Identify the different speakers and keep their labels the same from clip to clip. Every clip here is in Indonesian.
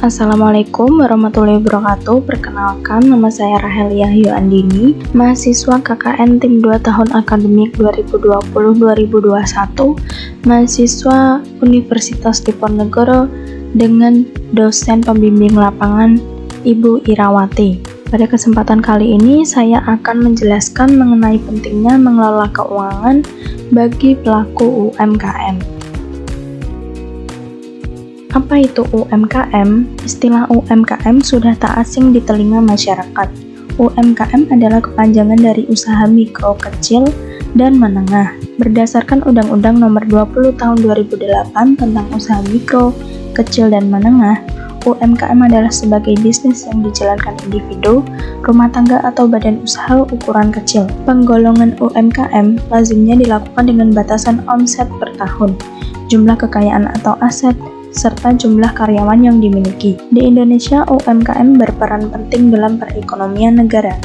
Speaker 1: Assalamualaikum warahmatullahi wabarakatuh. Perkenalkan, nama saya Rahel Yahyu Andini, mahasiswa KKN Tim 2 tahun akademik 2020-2021, mahasiswa Universitas Diponegoro dengan dosen pembimbing lapangan Ibu Irawati. Pada kesempatan kali ini, saya akan menjelaskan mengenai pentingnya mengelola keuangan bagi pelaku UMKM. Apa itu UMKM? Istilah UMKM sudah tak asing di telinga masyarakat. UMKM adalah kepanjangan dari usaha mikro, kecil, dan menengah. Berdasarkan Undang-Undang Nomor 20 Tahun 2008 tentang usaha mikro, kecil, dan menengah, UMKM adalah sebagai bisnis yang dijalankan individu, rumah tangga, atau badan usaha ukuran kecil. Penggolongan UMKM lazimnya dilakukan dengan batasan omset per tahun, jumlah kekayaan atau aset, serta jumlah karyawan yang dimiliki. Di Indonesia, UMKM berperan penting dalam perekonomian negara,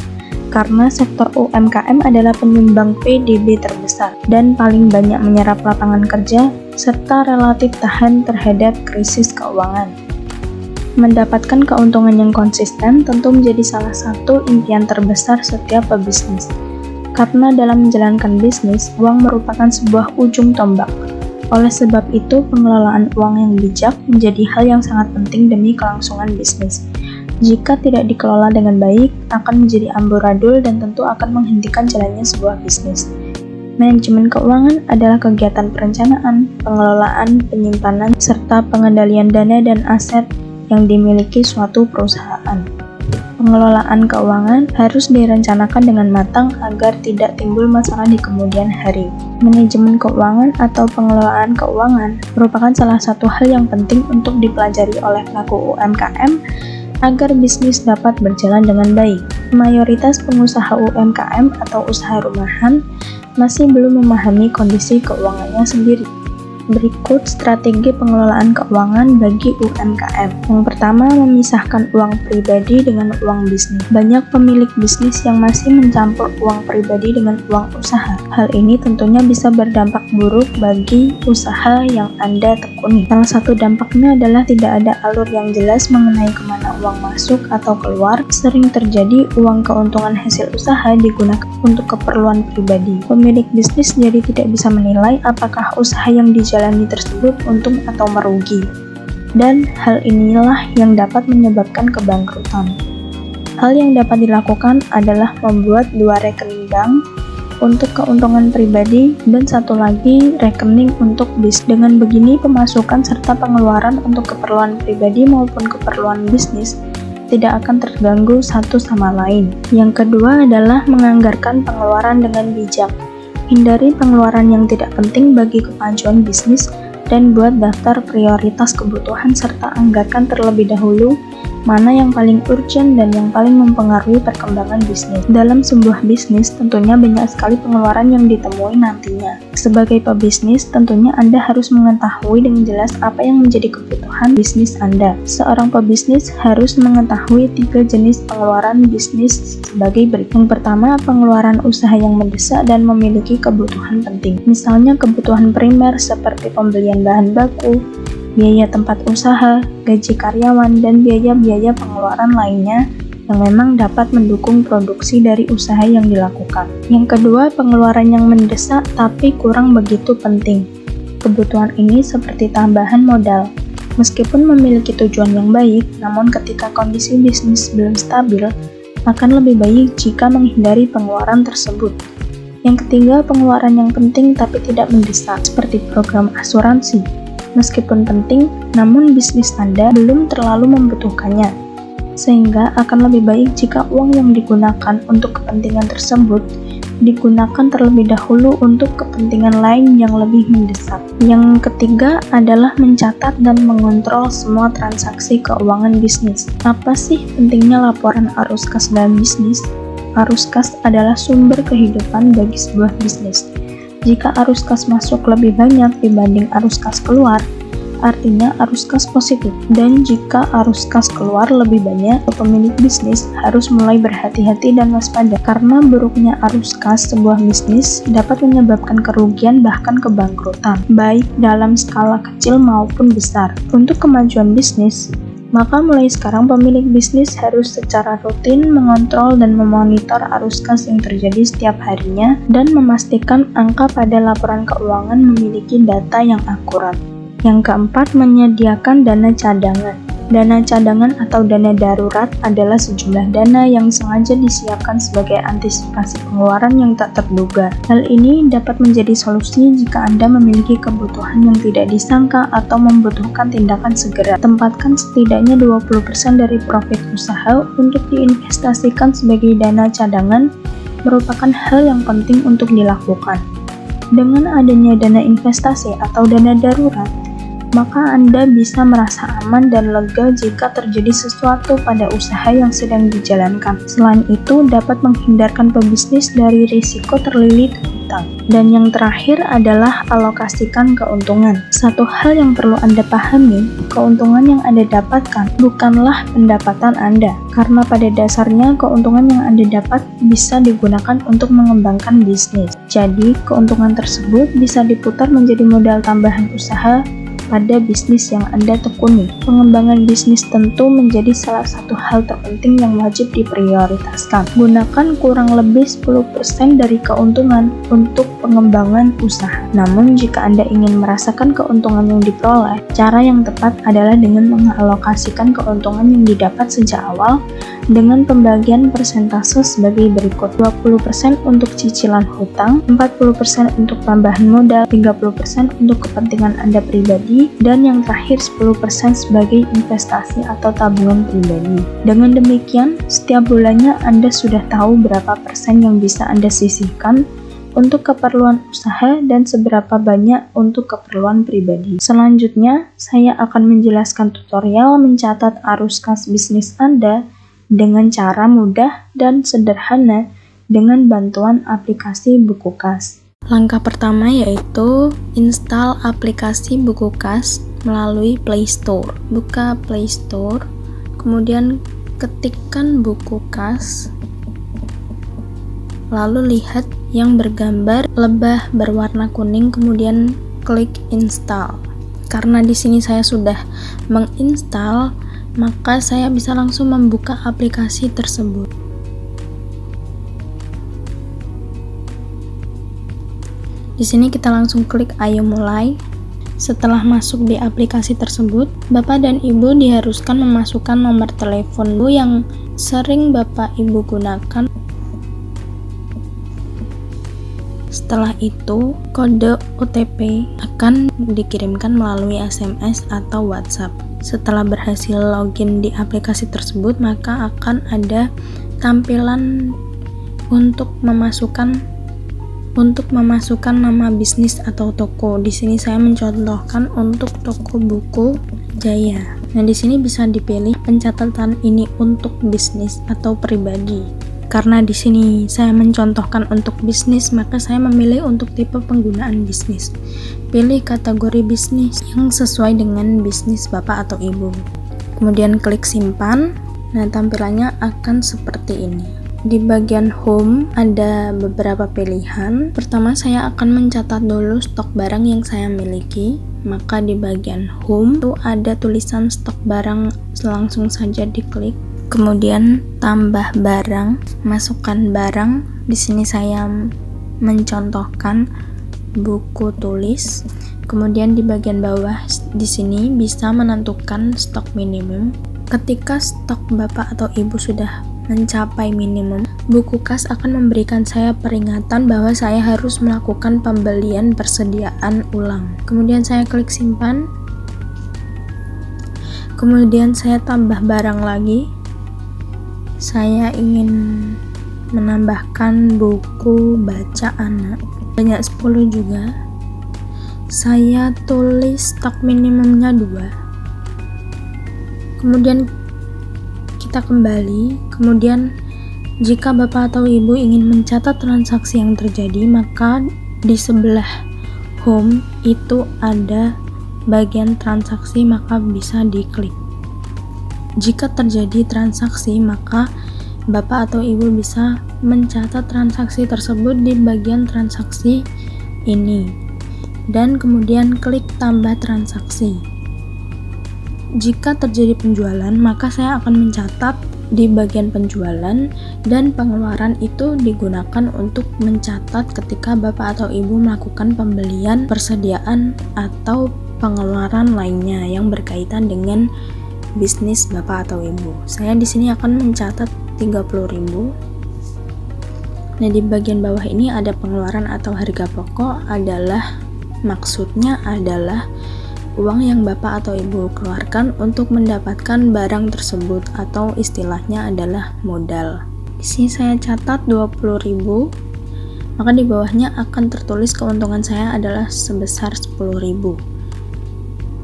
Speaker 1: karena sektor UMKM adalah penyumbang PDB terbesar dan paling banyak menyerap lapangan kerja, serta relatif tahan terhadap krisis keuangan. Mendapatkan keuntungan yang konsisten tentu menjadi salah satu impian terbesar setiap pebisnis, karena dalam menjalankan bisnis, uang merupakan sebuah ujung tombak. Oleh sebab itu, pengelolaan uang yang bijak menjadi hal yang sangat penting demi kelangsungan bisnis. Jika tidak dikelola dengan baik, akan menjadi amburadul dan tentu akan menghentikan jalannya sebuah bisnis. Manajemen keuangan adalah kegiatan perencanaan, pengelolaan, penyimpanan, serta pengendalian dana dan aset yang dimiliki suatu perusahaan. Pengelolaan keuangan harus direncanakan dengan matang agar tidak timbul masalah di kemudian hari. Manajemen keuangan atau pengelolaan keuangan merupakan salah satu hal yang penting untuk dipelajari oleh pelaku UMKM agar bisnis dapat berjalan dengan baik. Mayoritas pengusaha UMKM atau usaha rumahan masih belum memahami kondisi keuangannya sendiri. Berikut strategi pengelolaan keuangan bagi UMKM. Yang pertama, memisahkan uang pribadi dengan uang bisnis. Banyak pemilik bisnis yang masih mencampur uang pribadi dengan uang usaha. Hal ini tentunya bisa berdampak buruk bagi usaha yang Anda tekuni. Salah satu dampaknya adalah tidak ada alur yang jelas mengenai kemana uang masuk atau keluar. Sering terjadi uang keuntungan hasil usaha digunakan untuk keperluan pribadi. Pemilik bisnis jadi tidak bisa menilai apakah usaha yang dijalani tersebut untung atau merugi, dan hal inilah yang dapat menyebabkan kebangkrutan. Hal yang dapat dilakukan adalah membuat dua rekening bank untuk keuntungan pribadi dan satu lagi rekening untuk bisnis. Dengan begini, pemasukan serta pengeluaran untuk keperluan pribadi maupun keperluan bisnis tidak akan terganggu satu sama lain. Yang kedua adalah menganggarkan pengeluaran dengan bijak. Hindari pengeluaran yang tidak penting bagi kemajuan bisnis dan buat daftar prioritas kebutuhan serta anggarkan terlebih dahulu mana yang paling urgent dan yang paling mempengaruhi perkembangan bisnis. Dalam sebuah bisnis, tentunya banyak sekali pengeluaran yang ditemui nantinya. Sebagai pebisnis, tentunya Anda harus mengetahui dengan jelas apa yang menjadi kebutuhan bisnis Anda. Seorang pebisnis harus mengetahui 3 jenis pengeluaran bisnis sebagai berikut. Yang pertama, pengeluaran usaha yang mendesak dan memiliki kebutuhan penting. Misalnya kebutuhan primer seperti pembelian bahan baku, biaya tempat usaha, gaji karyawan, dan biaya-biaya pengeluaran lainnya yang memang dapat mendukung produksi dari usaha yang dilakukan. Yang kedua, pengeluaran yang mendesak tapi kurang begitu penting. Kebutuhan ini seperti tambahan modal. Meskipun memiliki tujuan yang baik, namun ketika kondisi bisnis belum stabil, akan lebih baik jika menghindari pengeluaran tersebut. Yang ketiga, pengeluaran yang penting tapi tidak mendesak, seperti program asuransi. Meskipun penting, namun bisnis Anda belum terlalu membutuhkannya, sehingga akan lebih baik jika uang yang digunakan untuk kepentingan tersebut digunakan terlebih dahulu untuk kepentingan lain yang lebih mendesak. Yang ketiga adalah mencatat dan mengontrol semua transaksi keuangan bisnis. Apa sih pentingnya laporan arus kas dalam bisnis? Arus kas adalah sumber kehidupan bagi sebuah bisnis. Jika arus kas masuk lebih banyak dibanding arus kas keluar, artinya arus kas positif. Dan jika arus kas keluar lebih banyak, pemilik bisnis harus mulai berhati-hati dan waspada, karena buruknya arus kas sebuah bisnis dapat menyebabkan kerugian bahkan kebangkrutan, baik dalam skala kecil maupun besar. Untuk kemajuan bisnis, Maka mulai sekarang pemilik bisnis harus secara rutin mengontrol dan memonitor arus kas yang terjadi setiap harinya dan memastikan angka pada laporan keuangan memiliki data yang akurat. Yang keempat, menyediakan dana cadangan. Dana cadangan atau dana darurat adalah sejumlah dana yang sengaja disiapkan sebagai antisipasi pengeluaran yang tak terduga. Hal ini dapat menjadi solusi jika Anda memiliki kebutuhan yang tidak disangka atau membutuhkan tindakan segera. Tempatkan setidaknya 20% dari profit usaha untuk diinvestasikan sebagai dana cadangan merupakan hal yang penting untuk dilakukan. Dengan adanya dana investasi atau dana darurat, maka Anda bisa merasa aman dan lega jika terjadi sesuatu pada usaha yang sedang dijalankan. Selain itu, dapat menghindarkan pebisnis dari risiko terlilit hutang. Dan yang terakhir adalah alokasikan keuntungan. Satu hal yang perlu Anda pahami, keuntungan yang Anda dapatkan bukanlah pendapatan Anda, karena pada dasarnya keuntungan yang Anda dapat bisa digunakan untuk mengembangkan bisnis. Jadi, keuntungan tersebut bisa diputar menjadi modal tambahan usaha pada bisnis yang Anda tekuni. Pengembangan bisnis tentu menjadi salah satu hal terpenting yang wajib diprioritaskan. Gunakan kurang lebih 10% dari keuntungan untuk pengembangan usaha. Namun, jika Anda ingin merasakan keuntungan yang diperoleh, cara yang tepat adalah dengan mengalokasikan keuntungan yang didapat sejak awal dengan pembagian persentase sebagai berikut: 20% untuk cicilan hutang, 40% untuk tambahan modal, 30% untuk kepentingan Anda pribadi, dan yang terakhir 10% sebagai investasi atau tabungan pribadi. Dengan demikian, setiap bulannya Anda sudah tahu berapa persen yang bisa Anda sisihkan untuk keperluan usaha dan seberapa banyak untuk keperluan pribadi. Selanjutnya, saya akan menjelaskan tutorial mencatat arus kas bisnis Anda dengan cara mudah dan sederhana dengan bantuan aplikasi buku kas. Langkah pertama yaitu install aplikasi buku kas melalui Play Store. Buka Play Store, kemudian ketikkan buku kas, lalu lihat yang bergambar lebah berwarna kuning, kemudian klik install. Karena di sini saya sudah menginstal, maka saya bisa langsung membuka aplikasi tersebut. Di sini kita langsung klik ayo mulai. Setelah masuk di aplikasi tersebut, Bapak dan Ibu diharuskan memasukkan nomor telepon yang sering Bapak Ibu gunakan. Setelah itu, kode OTP akan dikirimkan melalui SMS atau WhatsApp. Setelah berhasil login di aplikasi tersebut, maka akan ada tampilan untuk memasukkan nama bisnis atau toko. Di sini saya mencontohkan untuk toko buku Jaya. Nah, di sini bisa dipilih pencatatan ini untuk bisnis atau pribadi. Karena di sini saya mencontohkan untuk bisnis, maka saya memilih untuk tipe penggunaan bisnis. Pilih kategori bisnis yang sesuai dengan bisnis Bapak atau Ibu. Kemudian klik simpan. Nah, tampilannya akan seperti ini. Di bagian home ada beberapa pilihan. Pertama, saya akan mencatat dulu stok barang yang saya miliki. Maka di bagian home itu ada tulisan stok barang, langsung saja diklik. Kemudian tambah barang, masukkan barang. Di sini saya mencontohkan buku tulis. Kemudian di bagian bawah di sini bisa menentukan stok minimum. Ketika stok Bapak atau Ibu sudah mencapai minimum, buku kas akan memberikan saya peringatan bahwa saya harus melakukan pembelian persediaan ulang. Kemudian saya klik simpan. Kemudian saya tambah barang lagi. Saya ingin menambahkan buku baca anak, banyak 10 juga. Saya tulis stok minimumnya 2. Kemudian kita kembali. Kemudian jika Bapak atau Ibu ingin mencatat transaksi yang terjadi, maka di sebelah home itu ada bagian transaksi, maka bisa diklik. Jika terjadi transaksi, maka Bapak atau Ibu bisa mencatat transaksi tersebut di bagian transaksi ini dan kemudian klik tambah transaksi. Jika terjadi penjualan, maka saya akan mencatat di bagian penjualan, dan pengeluaran itu digunakan untuk mencatat ketika Bapak atau Ibu melakukan pembelian, persediaan, atau pengeluaran lainnya yang berkaitan dengan bisnis Bapak atau Ibu. Saya di sini akan mencatat 30.000. Nah, di bagian bawah ini ada pengeluaran atau harga pokok, maksudnya adalah uang yang Bapak atau Ibu keluarkan untuk mendapatkan barang tersebut, atau istilahnya adalah modal. Di sini saya catat 20.000, maka di bawahnya akan tertulis keuntungan saya adalah sebesar 10.000.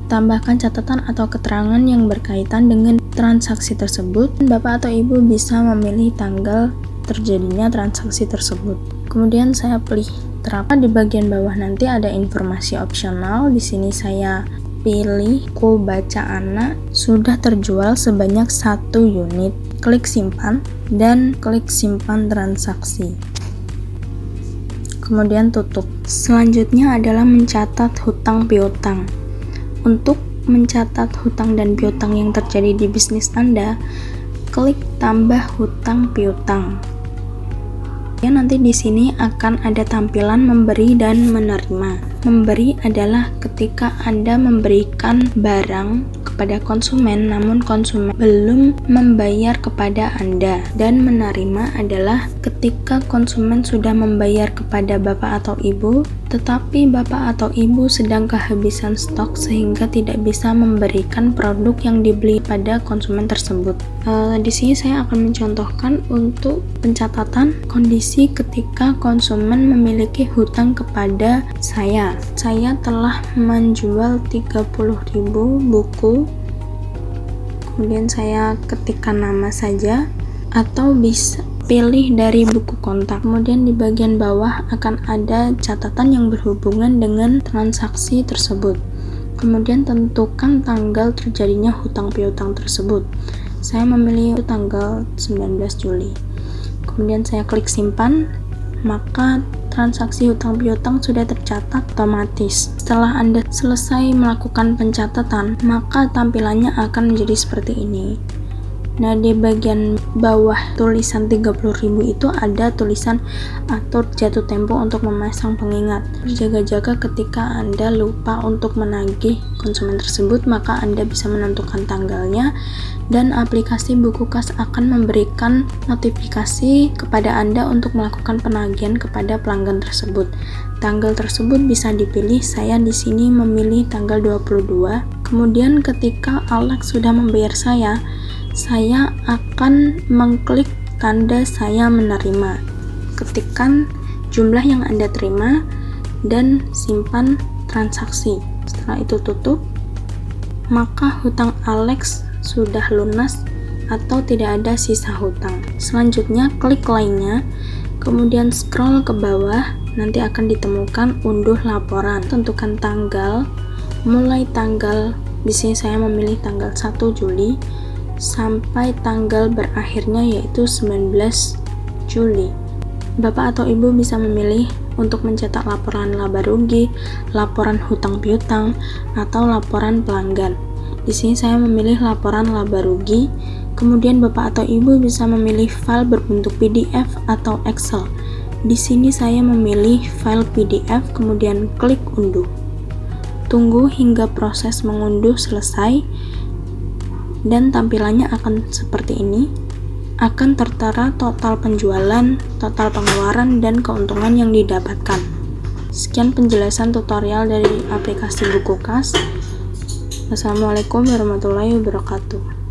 Speaker 1: Tambahkan catatan atau keterangan yang berkaitan dengan transaksi tersebut. Bapak atau Ibu bisa memilih tanggal terjadinya transaksi tersebut. Kemudian saya pilih terapkan. Di bagian bawah nanti ada informasi opsional. Di sini saya pilih buku baca anak sudah terjual sebanyak 1 unit. Klik simpan dan klik simpan transaksi. Kemudian tutup. Selanjutnya adalah mencatat hutang piutang. Untuk mencatat hutang dan piutang yang terjadi di bisnis Anda, klik tambah hutang piutang. Ya, nanti di sini akan ada tampilan memberi dan menerima. Memberi adalah ketika Anda memberikan barang kepada konsumen, namun konsumen belum membayar kepada Anda. Dan menerima adalah ketika konsumen sudah membayar kepada Bapak atau Ibu, tetapi Bapak atau Ibu sedang kehabisan stok sehingga tidak bisa memberikan produk yang dibeli pada konsumen tersebut. Di sini saya akan mencontohkan untuk pencatatan kondisi ketika konsumen memiliki hutang kepada saya. Saya telah menjual 30.000 buku. Kemudian saya ketikkan nama saja, atau bisa pilih dari buku kontak. Kemudian di bagian bawah akan ada catatan yang berhubungan dengan transaksi tersebut. Kemudian tentukan tanggal terjadinya hutang piutang tersebut. Saya memilih tanggal 19 Juli. Kemudian saya klik simpan, maka transaksi hutang piutang sudah tercatat otomatis. Setelah Anda selesai melakukan pencatatan, maka tampilannya akan menjadi seperti ini. Nah, di bagian bawah tulisan 30.000 itu ada tulisan atur jatuh tempo untuk memasang pengingat. Berjaga-jaga ketika Anda lupa untuk menagih konsumen tersebut, maka Anda bisa menentukan tanggalnya, dan aplikasi buku kas akan memberikan notifikasi kepada Anda untuk melakukan penagihan kepada pelanggan tersebut. Tanggal tersebut bisa dipilih. Saya di sini memilih tanggal 22. Kemudian ketika Alex sudah membayar saya akan mengklik tanda saya menerima. Ketikkan jumlah yang Anda terima dan simpan transaksi. Setelah itu tutup, maka hutang Alex sudah lunas atau tidak ada sisa hutang. Selanjutnya klik lainnya, kemudian scroll ke bawah, nanti akan ditemukan unduh laporan. Tentukan tanggal, mulai tanggal, di sini saya memilih tanggal 1 Juli sampai tanggal berakhirnya yaitu 19 Juli. Bapak atau Ibu bisa memilih untuk mencetak laporan laba rugi, laporan hutang piutang, atau laporan pelanggan. Di sini saya memilih laporan laba rugi. Kemudian Bapak atau Ibu bisa memilih file berbentuk PDF atau Excel. Di sini saya memilih file PDF, kemudian klik unduh. Tunggu hingga proses mengunduh selesai, dan tampilannya akan seperti ini. Akan tertera total penjualan, total pengeluaran, dan keuntungan yang didapatkan. Sekian penjelasan tutorial dari aplikasi buku kas. Wassalamualaikum warahmatullahi wabarakatuh.